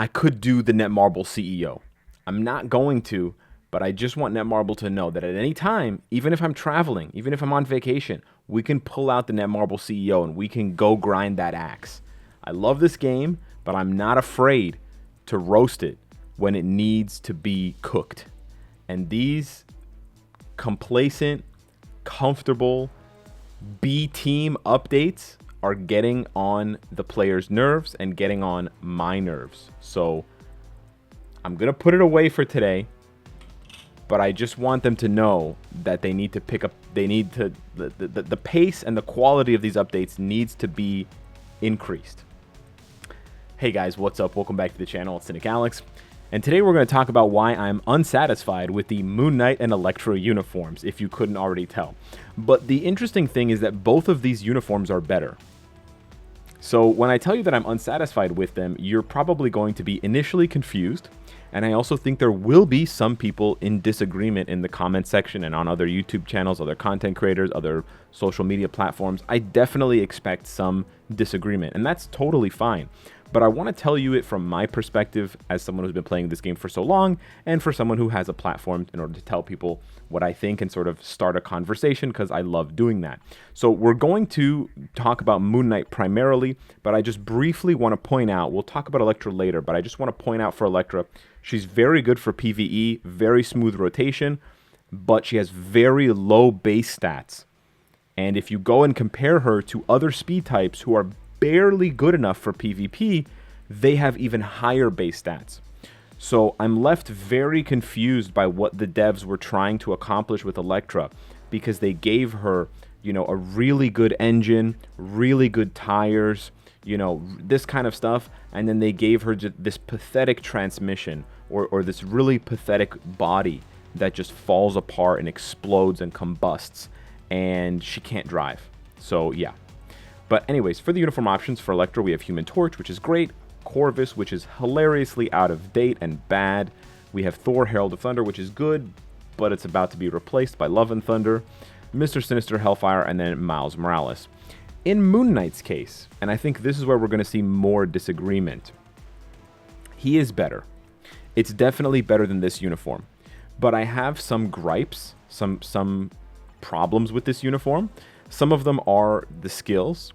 I could do the Netmarble CEO. I'm not going to, but I just want Netmarble to know that at any time, even if I'm traveling, even if I'm on vacation, we can pull out the Netmarble CEO and we can go grind that axe. I love this game, but I'm not afraid to roast it when it needs to be cooked. And these complacent, comfortable B team updates are getting on the players' nerves and getting on my nerves. So I'm going to put it away for today, but I just want them to know that they need to pick up, they need to, the pace and the quality of these updates needs to be increased. Hey guys, what's up? Welcome back to the channel. It's Cynicalex. And today we're going to talk about why I'm unsatisfied with the Moon Knight and Elektra uniforms, if you couldn't already tell. But the interesting thing is that both of these uniforms are better. So when I tell you that I'm unsatisfied with them, you're probably going to be initially confused. And I also think there will be some people in disagreement in the comment section and on other YouTube channels, other content creators, other social media platforms. I definitely expect some disagreement, and that's totally fine. But I want to tell you it from my perspective as someone who's been playing this game for so long, and for someone who has a platform in order to tell people what I think and sort of start a conversation, because I love doing that. So we're going to talk about Moon Knight primarily, but I just briefly want to point out, we'll talk about Elektra later, but I just want to point out for Elektra, she's very good for PvE, very smooth rotation, but she has very low base stats. And if you go and compare her to other speed types who are barely good enough for PvP, they have even higher base stats. So I'm left very confused by what the devs were trying to accomplish with Elektra, because they gave her, you know, a really good engine, really good tires, you know, this kind of stuff, and then they gave her just this pathetic transmission or this really pathetic body that just falls apart and explodes and combusts, and she can't drive. So yeah. But anyways, for the uniform options for Elektra, we have Human Torch, which is great, Corvus, which is hilariously out of date and bad. We have Thor, Herald of Thunder, which is good, but it's about to be replaced by Love and Thunder, Mr. Sinister, Hellfire, and then Miles Morales. In Moon Knight's case, and I think this is where we're going to see more disagreement, he is better. It's definitely better than this uniform. But I have some gripes, some problems with this uniform. Some of them are the skills,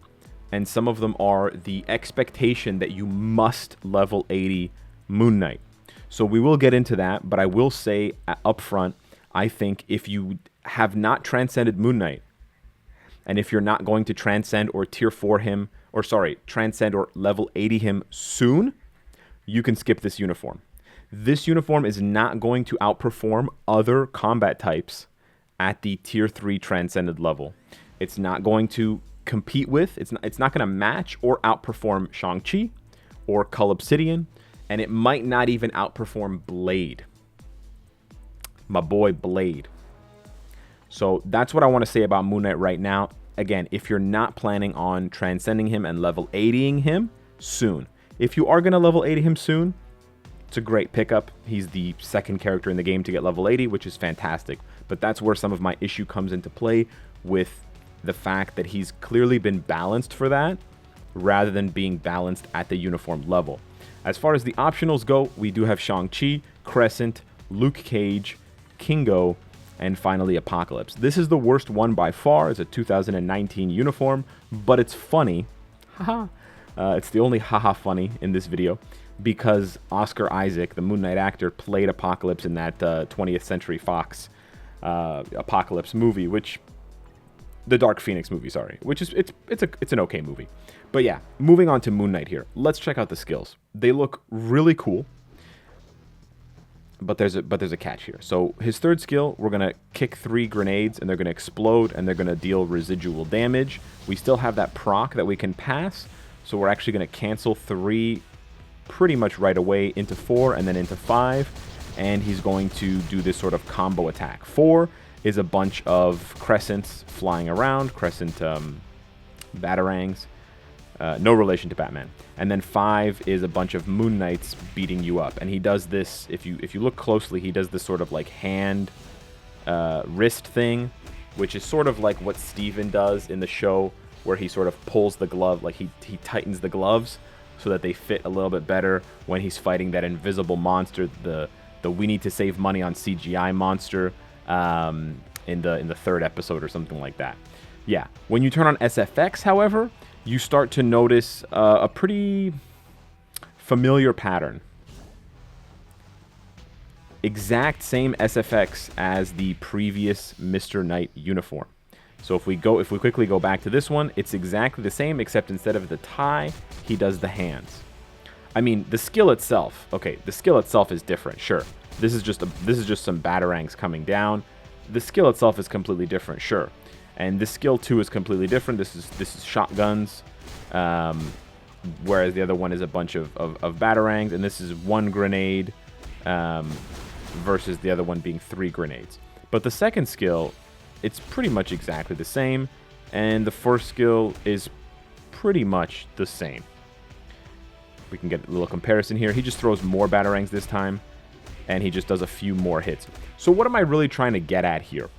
and some of them are the expectation that you must level 80 Moon Knight. So we will get into that, but I will say up front, I think if you have not transcended Moon Knight, and if you're not going to transcend or tier 4 him, or sorry, transcend or level 80 him soon, you can skip this uniform. This uniform is not going to outperform other combat types at the tier 3 transcended level. It's not going to compete with, it's not going to match or outperform Shang-Chi or Cull Obsidian, and it might not even outperform Blade. My boy Blade. So that's what I want to say about Moon Knight right now. Again, if you're not planning on transcending him and level 80ing him soon. If you are going to level 80 him soon, it's a great pickup. He's the second character in the game to get level 80, which is fantastic. But that's where some of my issue comes into play with the fact that he's clearly been balanced for that rather than being balanced at the uniform level. As far as the optionals go, we do have Shang-Chi, Crescent, Luke Cage, Kingo, and finally Apocalypse. This is the worst one by far. It's a 2019 uniform, but it's funny. Haha. It's the only haha funny in this video because Oscar Isaac, the Moon Knight actor, played Apocalypse in that 20th Century Fox Apocalypse movie, which the Dark Phoenix movie, sorry, which is it's an okay movie. But yeah, moving on to Moon Knight here. Let's check out the skills. They look really cool, but there's a catch here. So his third skill, we're gonna kick 3 grenades and they're gonna explode and they're gonna deal residual damage. We still have that proc that we can pass, so we're actually gonna cancel 3 pretty much right away into 4 and then into 5, and he's going to do this sort of combo attack. 4 is a bunch of crescents flying around, crescent batarangs, no relation to Batman. And then 5 is a bunch of Moon Knights beating you up. And he does this, if you look closely, he does this sort of like hand wrist thing, which is sort of like what Steven does in the show, where he sort of pulls the glove, like he tightens the gloves. so that they fit a little bit better when he's fighting that invisible monster, the we need to save money on CGI monster in the third episode or something like that. Yeah, when you turn on SFX, however, you start to notice a pretty familiar pattern. Exact same SFX as the previous Mr. Knight uniform. So if we quickly go back to this one, it's exactly the same, except instead of the tie, he does the hands. I mean, the skill itself, okay, the skill itself is different, sure. This is just some batarangs coming down. The skill itself is completely different, sure. And this skill too is completely different. This is shotguns, whereas the other one is a bunch of batarangs, and this is one grenade versus the other one being 3 grenades. But the second skill, it's pretty much exactly the same, and the first skill is pretty much the same. We can get a little comparison here. He just throws more batarangs this time, and he just does a few more hits. So what am I really trying to get at here?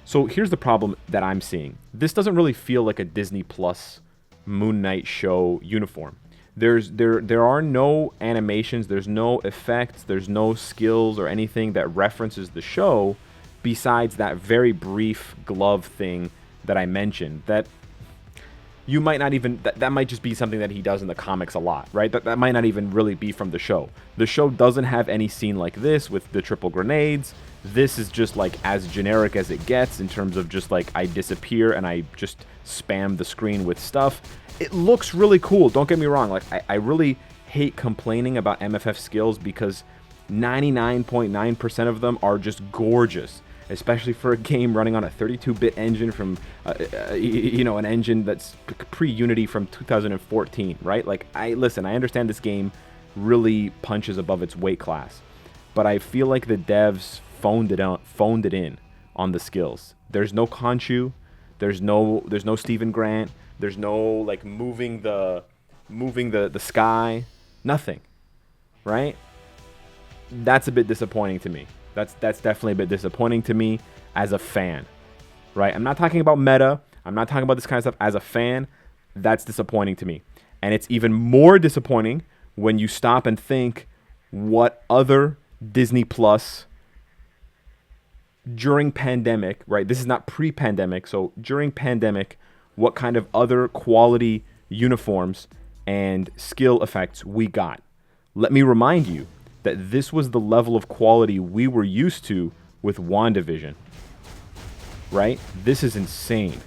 So here's the problem that I'm seeing. This doesn't really feel like a Disney Plus Moon Knight show uniform. There are no animations, there's no effects, there's no skills or anything that references the show besides that very brief glove thing that I mentioned. That you might not even, that might just be something that he does in the comics a lot, right? That might not even really be from the show. The show doesn't have any scene like this with the triple grenades. This is just like as generic as it gets in terms of just like I disappear and I just spam the screen with stuff. It looks really cool, don't get me wrong. Like I really hate complaining about MFF skills because 99.9% of them are just gorgeous. Especially for a game running on a 32-bit engine from, an engine that's pre-Unity from 2014, right? Like, I understand this game really punches above its weight class, but I feel like the devs phoned it in on the skills. There's no Khonshu, there's no Stephen Grant, there's no like moving the sky, nothing, right? That's a bit disappointing to me. That's definitely a bit disappointing to me as a fan, right? I'm not talking about meta. I'm not talking about this kind of stuff. As a fan, that's disappointing to me. And it's even more disappointing when you stop and think what other Disney Plus during pandemic, right? This is not pre-pandemic. So during pandemic, what kind of other quality uniforms and skill effects we got. Let me remind you that this was the level of quality we were used to with WandaVision, right? This is insane.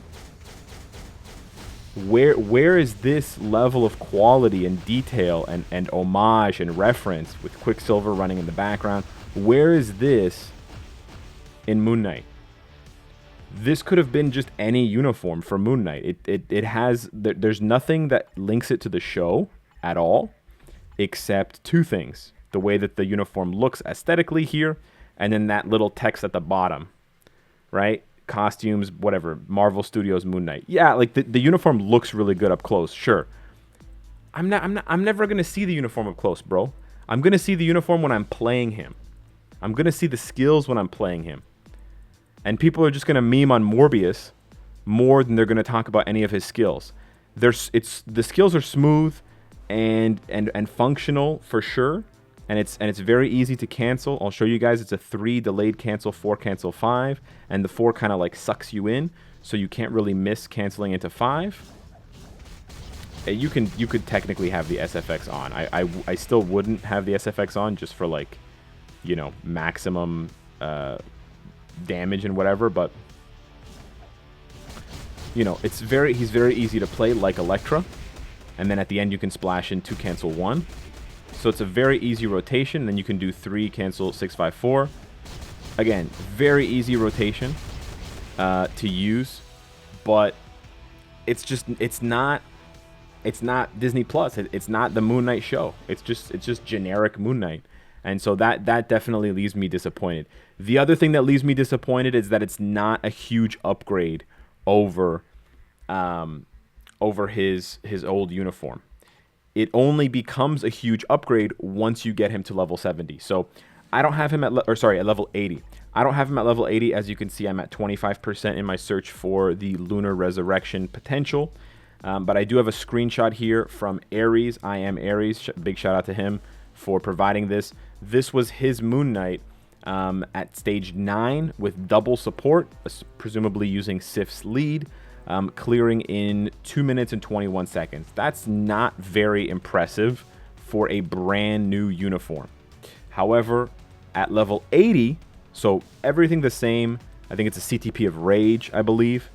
Where is this level of quality and detail and homage and reference with Quicksilver running in the background? Where is this in Moon Knight? This could have been just any uniform for Moon Knight. There's nothing that links it to the show at all, except two things. The way that the uniform looks aesthetically here, and then that little text at the bottom, right? Costumes, whatever, Marvel Studios Moon Knight. Yeah, like the uniform looks really good up close, sure. I'm never gonna see the uniform up close, bro. I'm gonna see the uniform when I'm playing him. I'm gonna see the skills when I'm playing him. And people are just gonna meme on Morbius more than they're gonna talk about any of his skills. The skills are smooth and functional for sure. And it's very easy to cancel. I'll show you guys. It's a 3 delayed cancel, 4 cancel 5, and the 4 kind of like sucks you in, so you can't really miss canceling into 5. You could technically have the SFX on. I still wouldn't have the SFX on just for like, maximum damage and whatever. But he's very easy to play like Elektra, and then at the end you can splash in 2 cancel 1. So it's a very easy rotation. Then you can do 3 cancel 6 5 4. Again, very easy rotation to use, but it's not Disney Plus. It's not the Moon Knight show. It's just generic Moon Knight, and so that definitely leaves me disappointed. The other thing that leaves me disappointed is that it's not a huge upgrade over his old uniform. It only becomes a huge upgrade once you get him to level 70. So I don't have him at level 80. I don't have him at level 80. As you can see, I'm at 25% in my search for the Lunar Resurrection potential. But I do have a screenshot here from Ares. I am Ares. Big shout out to him for providing this. This was his Moon Knight at stage 9 with double support, presumably using Sif's lead, clearing in 2 minutes and 21 seconds. That's not very impressive for a brand new uniform. However, at level 80, so everything the same, I think it's a CTP of Rage, I believe.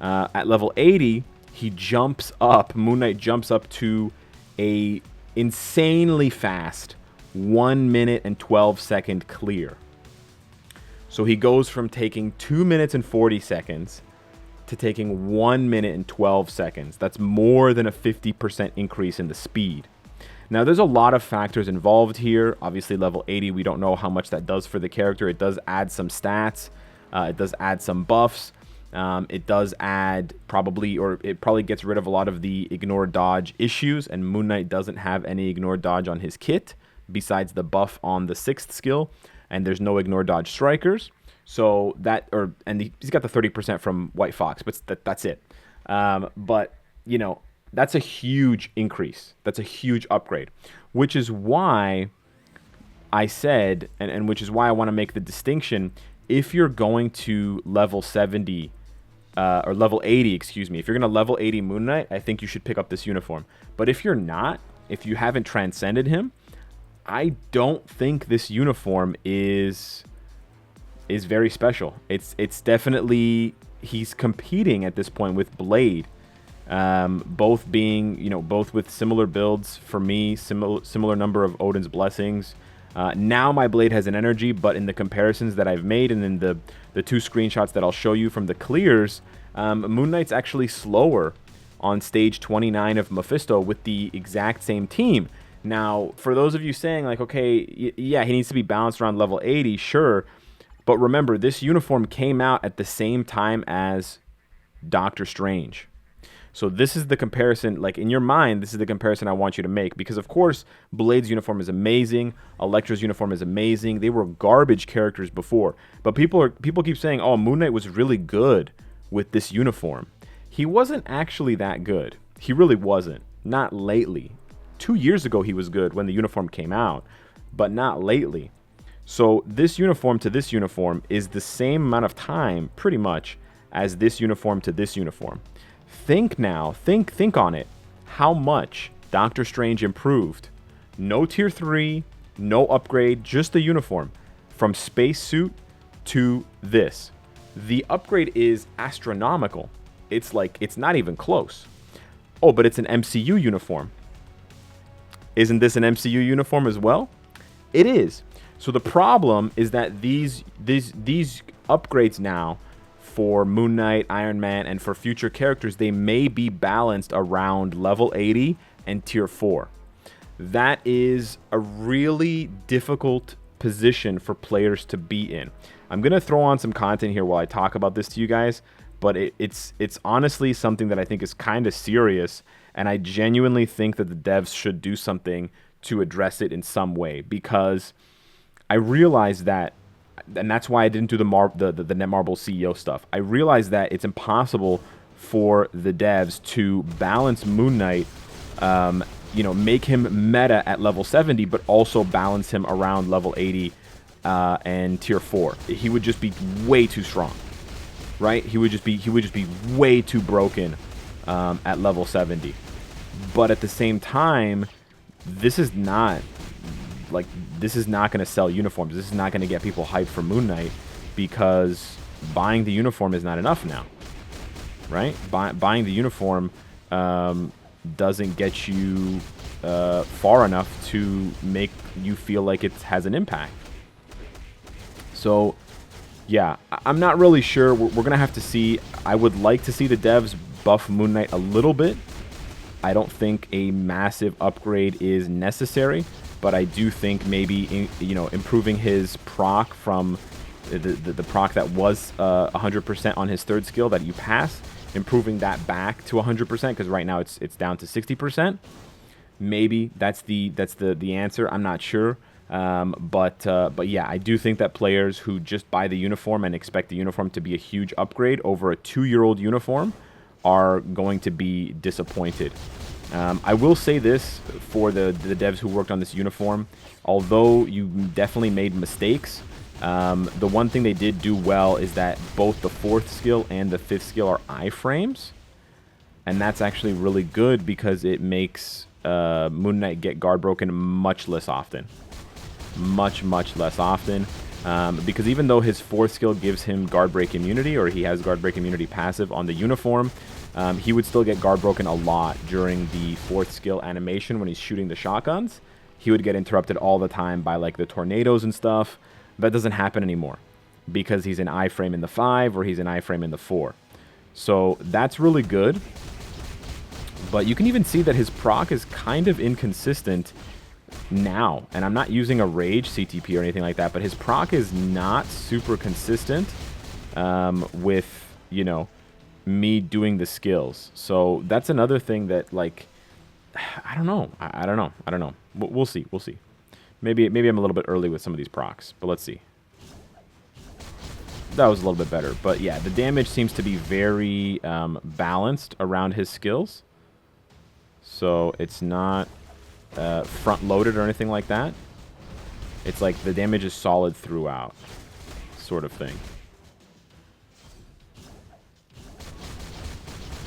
At level 80, he jumps up, Moon Knight jumps up to a insanely fast 1 minute and 12 second clear. So he goes from taking 2 minutes and 40 seconds to taking 1 minute and 12 seconds. That's more than a 50% increase in the speed. Now, there's a lot of factors involved here. Obviously, level 80, we don't know how much that does for the character. It does add some stats. It does add some buffs. It does add it probably gets rid of a lot of the ignore dodge issues, and Moon Knight doesn't have any ignore dodge on his kit besides the buff on the 6th skill, and there's no ignore dodge strikers. So he's got the 30% from White Fox, but that's it. But you know, that's a huge increase. That's a huge upgrade, which is why I said, and which is why I want to make the distinction. If you're going to level 70 or level 80, excuse me, if you're going to level 80 Moon Knight, I think you should pick up this uniform. But if you're not, if you haven't transcended him, I don't think this uniform is very special. It's definitely, he's competing at this point with Blade, both with similar builds for me, similar number of Odin's Blessings. Now my Blade has an energy, but in the comparisons that I've made and in the 2 screenshots that I'll show you from the clears, Moon Knight's actually slower on stage 29 of Mephisto with the exact same team. Now, for those of you saying like, okay, yeah, he needs to be balanced around level 80, sure. But remember, this uniform came out at the same time as Doctor Strange. So this is the comparison, like in your mind, this is the comparison I want you to make. Because of course, Blade's uniform is amazing. Elektra's uniform is amazing. They were garbage characters before. But people keep saying, oh, Moon Knight was really good with this uniform. He wasn't actually that good. He really wasn't. Not lately. 2 years ago he was good when the uniform came out, but not lately. So this uniform to this uniform is the same amount of time, pretty much, as this uniform to this uniform. Think on it. How much Doctor Strange improved. No tier 3, no upgrade, just the uniform. From spacesuit to this. The upgrade is astronomical. It's not even close. Oh, but it's an MCU uniform. Isn't this an MCU uniform as well? It is. So the problem is that these upgrades now for Moon Knight, Iron Man, and for future characters, they may be balanced around level 80 and tier 4. That is a really difficult position for players to be in. I'm going to throw on some content here while I talk about this to you guys, but it's honestly something that I think is kind of serious, and I genuinely think that the devs should do something to address it in some way, because I realized that, and that's why I didn't do the Netmarble CEO stuff. I realized that it's impossible for the devs to balance Moon Knight, make him meta at level 70, but also balance him around level 80 and tier 4. He would just be way too strong, right? He would just be way too broken at level 70. But at the same time, this is not going to sell uniforms. This is not going to get people hyped for Moon Knight, because buying the uniform is not enough now, right? Buying the uniform doesn't get you far enough to make you feel like it has an impact. So, yeah, I'm not really sure. We're going to have to see. I would like to see the devs buff Moon Knight a little bit. I don't think a massive upgrade is necessary, but I do think maybe improving his proc from the proc that was 100% on his 3rd skill that you pass, improving that back to 100%, because right now it's down to 60%. Maybe that's the answer. I'm not sure. But yeah, I do think that players who just buy the uniform and expect the uniform to be a huge upgrade over a 2-year-old uniform are going to be disappointed. I will say this for the devs who worked on this uniform. Although you definitely made mistakes, the one thing they did do well is that both the 4th skill and the 5th skill are iframes. And that's actually really good because it makes Moon Knight get guard broken much less often. Much less often. Because even though his 4th skill gives him guard break immunity, or he has guard break immunity passive on the uniform, he would still get guard broken a lot during the 4th skill animation when he's shooting the shotguns. He would get interrupted all the time by like the tornadoes and stuff. That doesn't happen anymore because he's an iframe in the 5 or he's an iframe in the 4. So that's really good. But you can even see that his proc is kind of inconsistent now. And I'm not using a rage CTP or anything like that, but his proc is not super consistent with, you know, me doing the skills. So that's another thing that, like, I don't know. I don't know. We'll see. Maybe I'm a little bit early with some of these procs, but let's see. That was a little bit better. But yeah, the damage seems to be very balanced around his skills. So it's not front-loaded or anything like that. It's like the damage is solid throughout, sort of thing.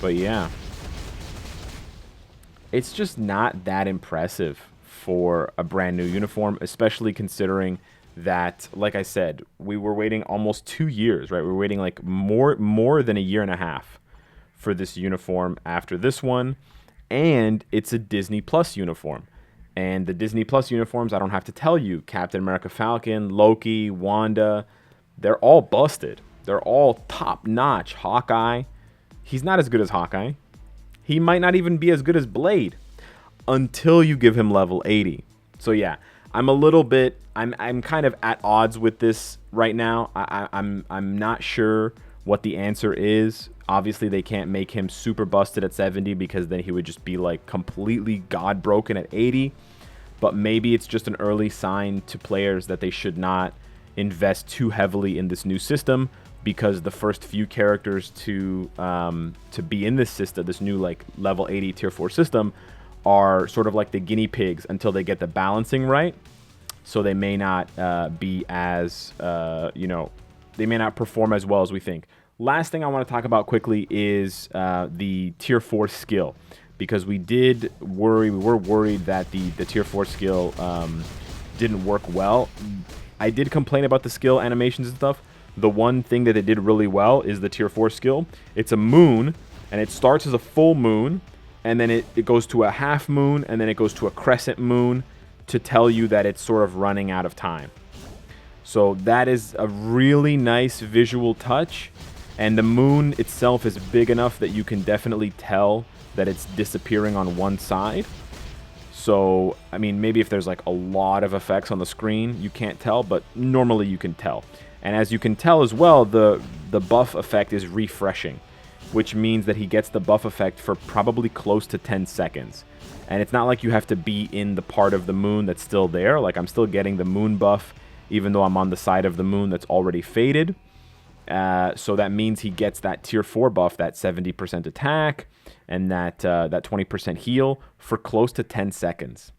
But yeah, it's just not that impressive for a brand new uniform, especially considering that, like I said, we were waiting almost 2 years, right? We were waiting like more than a year and a half for this uniform after this one, and it's a Disney Plus uniform. And the Disney Plus uniforms, I don't have to tell you, Captain America Falcon, Loki, Wanda, they're all busted. They're all top-notch. Hawkeye, he's not as good as Hawkeye. He might not even be as good as Blade until you give him level 80. So yeah, I'm a little bit, I'm kind of at odds with this right now. I'm not sure what the answer is. Obviously, they can't make him super busted at 70 because then he would just be like completely god broken at 80. But maybe it's just an early sign to players that they should not invest too heavily in this new system, because the first few characters to be in this system, this new like level 80 tier 4 system, are sort of like the guinea pigs until they get the balancing right. So they may not be as, you know, they may not perform as well as we think. Last thing I want to talk about quickly is the tier 4 skill, because we were worried that the tier 4 skill didn't work well. I did complain about the skill animations and stuff. The one thing that it did really well is the tier 4 skill. It's a moon, and it starts as a full moon, and then it goes to a half moon, and then it goes to a crescent moon to tell you that it's sort of running out of time. So that is a really nice visual touch, and the moon itself is big enough that you can definitely tell that it's disappearing on one side. So, I mean, maybe if there's like a lot of effects on the screen, you can't tell, but normally you can tell. And as you can tell as well, the buff effect is refreshing, which means that he gets the buff effect for probably close to 10 seconds. And it's not like you have to be in the part of the moon that's still there. Like, I'm still getting the moon buff, even though I'm on the side of the moon that's already faded. So that means he gets that tier 4 buff, that 70% attack, and that 20% heal for close to 10 seconds,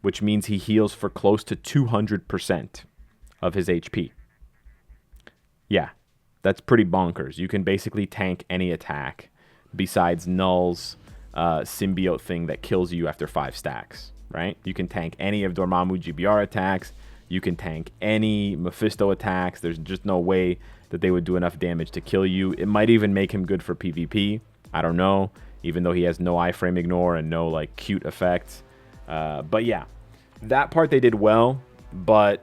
which means he heals for close to 200% of his HP. Yeah, that's pretty bonkers. You can basically tank any attack besides Null's symbiote thing that kills you after 5 stacks, right? You can tank any of Dormammu GBR attacks. You can tank any Mephisto attacks. There's just no way that they would do enough damage to kill you. It might even make him good for PvP. I don't know, even though he has no iframe ignore and no like cute effects. But yeah, that part they did well, but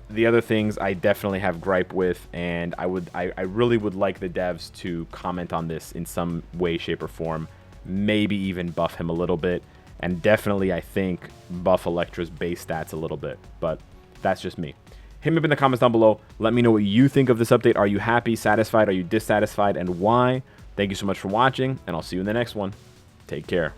the other things I definitely have gripe with, and I really would like the devs to comment on this in some way, shape, or form. Maybe even buff him a little bit, and definitely I think buff Elektra's base stats a little bit, but that's just me. Hit me up in the comments down below. Let me know what you think of this update. Are you happy, satisfied, are you dissatisfied, and why? Thank you so much for watching, and I'll see you in the next one. Take care.